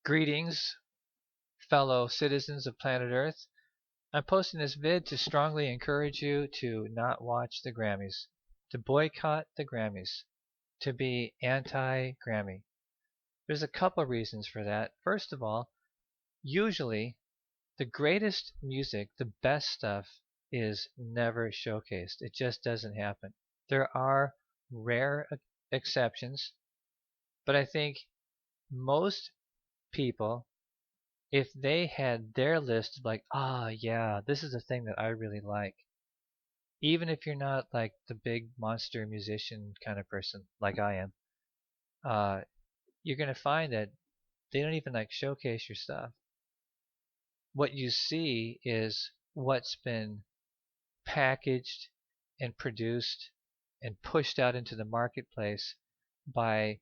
Greetings, fellow citizens of planet Earth. I'm posting this vid to strongly encourage you to not watch the Grammys, to boycott the Grammys, to be anti-Grammy. There's a couple of reasons for that. First of all, usually the greatest music, the best stuff, is never showcased. It just doesn't happen. There are rare exceptions, but I think most people, if they had their list of like, yeah, this is a thing that I really like, even if you're not like the big monster musician kind of person like I am, uh, you're gonna find that they don't even like showcase your stuff. What you see is what's been packaged and produced and pushed out into the marketplace by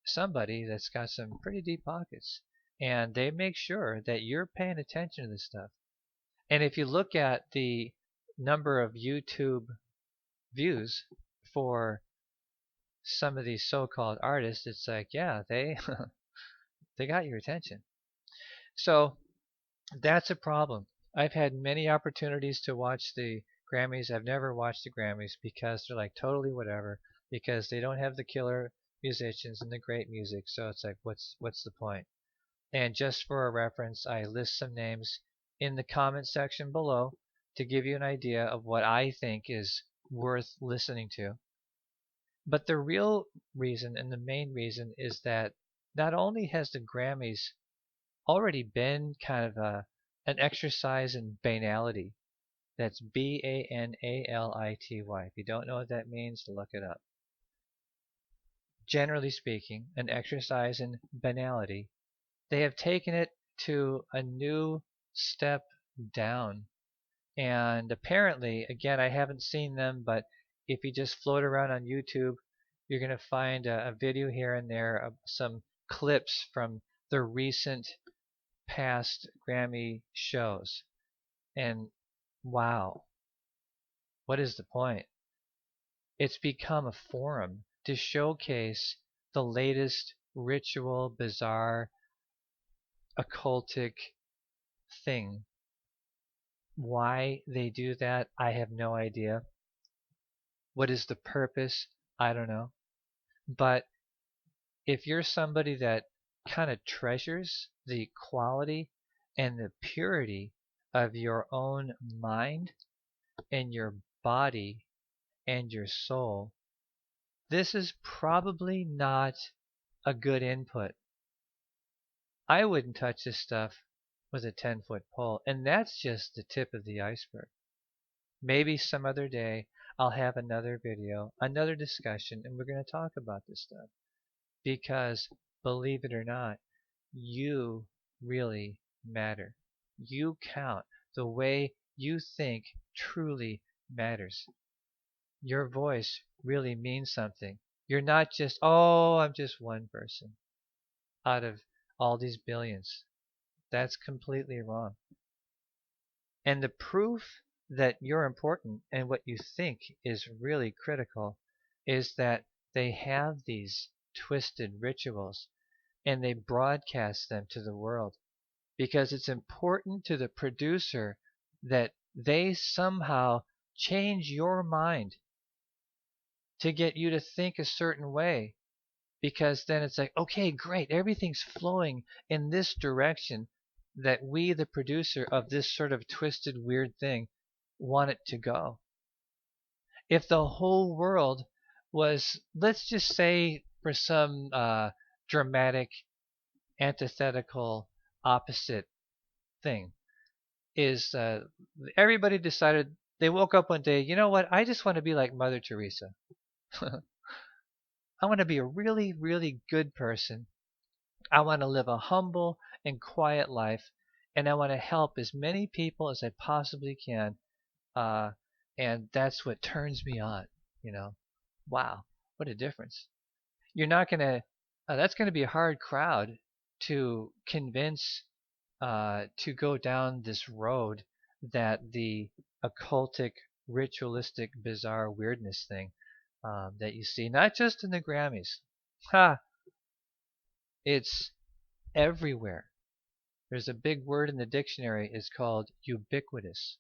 somebody that's got some pretty deep pockets. And they make sure that you're paying attention to this stuff. And if you look at the number of YouTube views for some of these so-called artists, it's like, yeah, they they got your attention. So that's a problem. I've had many opportunities to watch the Grammys. I've never watched the Grammys because they're like totally whatever, because they don't have the killer musicians and the great music. So it's like, what's the point? And just for a reference, I list some names in the comment section below to give you an idea of what I think is worth listening to. But the real reason and the main reason is that not only has the Grammys already been kind of an exercise in banality. That's Banality. If you don't know what that means, look it up. Generally speaking, an exercise in banality. They have taken it to a new step down. And apparently, again, I haven't seen them, but if you just float around on YouTube, you're going to find a video here and there of some clips from the recent past Grammy shows. And wow, what is the point? It's become a forum to showcase the latest ritual, bizarre, occultic thing. Why they do that, I have no idea. What is the purpose? I don't know. But if you're somebody that kind of treasures the quality and the purity of your own mind and your body and your soul, this is probably not a good input. I wouldn't touch this stuff with a 10-foot pole, and that's just the tip of the iceberg. Maybe some other day I'll have another video, another discussion, and we're going to talk about this stuff. Because, believe it or not, you really matter. You count. The way you think truly matters. Your voice really means something. You're not just, oh, I'm just one person out of all these billions. That's completely wrong. And the proof that you're important and what you think is really critical is that they have these twisted rituals and they broadcast them to the world because it's important to the producer that they somehow change your mind to get you to think a certain way, because then it's like, okay, great, everything's flowing in this direction that we, the producer of this sort of twisted, weird thing, want it to go. If the whole world was, let's just say, for some dramatic, antithetical, opposite thing, is everybody decided, they woke up one day, you know what, I just want to be like Mother Teresa. I want to be a really, really good person. I want to live a humble and quiet life, and I want to help as many people as I possibly can. Uh, and that's what turns me on, you know. Wow, what a difference. You're not going to, that's going to be a hard crowd to convince to go down this road that the occultic, ritualistic, bizarre weirdness thing that you see, not just in the Grammys. Ha! It's everywhere. There's a big word in the dictionary, is called ubiquitous.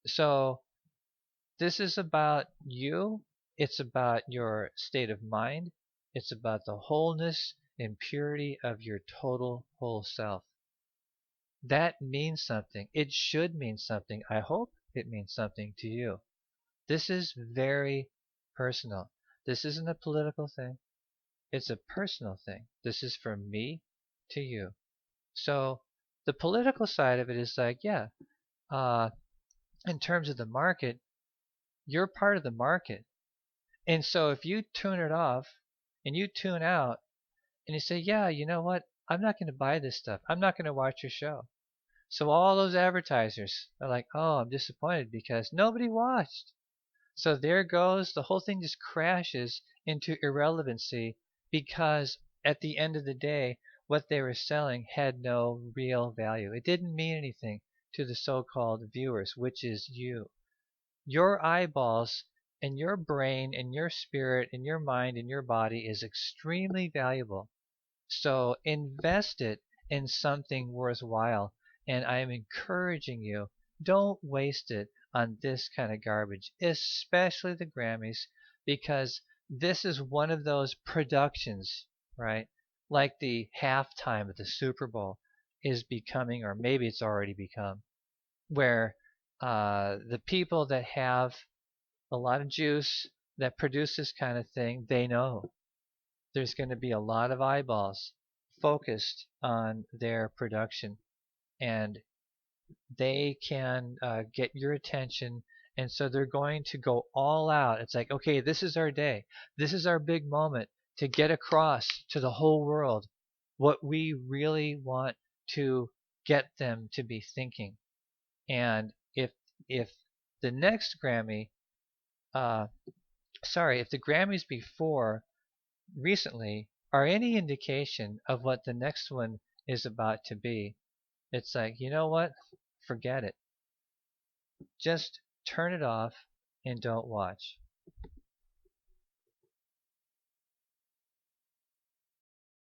So this is about you. It's about your state of mind. It's about the wholeness and purity of your total whole self. That means something. It should mean something. I hope it means something to you. This is very personal. This isn't a political thing. It's a personal thing. This is from me to you. So the political side of it is like, yeah, uh, in terms of the market, you're part of the market. And so if you tune it off and you tune out and you say, yeah, you know what? I'm not going to buy this stuff. I'm not going to watch your show. So all those advertisers are like, oh, I'm disappointed because nobody watched. So there goes, the whole thing just crashes into irrelevancy because at the end of the day, what they were selling had no real value. It didn't mean anything to the so-called viewers, which is you. Your eyeballs and your brain and your spirit and your mind and your body is extremely valuable. So invest it in something worthwhile. And I am encouraging you, don't waste it on this kind of garbage, especially the Grammys, because this is one of those productions, right? Like the halftime of the Super Bowl is becoming, or maybe it's already become, where the people that have a lot of juice that produce this kind of thing, they know there's going to be a lot of eyeballs focused on their production, and they can get your attention. And so they're going to go all out. It's like, okay, this is our day. This is our big moment to get across to the whole world what we really want to get them to be thinking. And if the next Grammy, uh, if the Grammys before recently are any indication of what the next one is about to be, it's like, you know what? Forget it. Just turn it off and don't watch.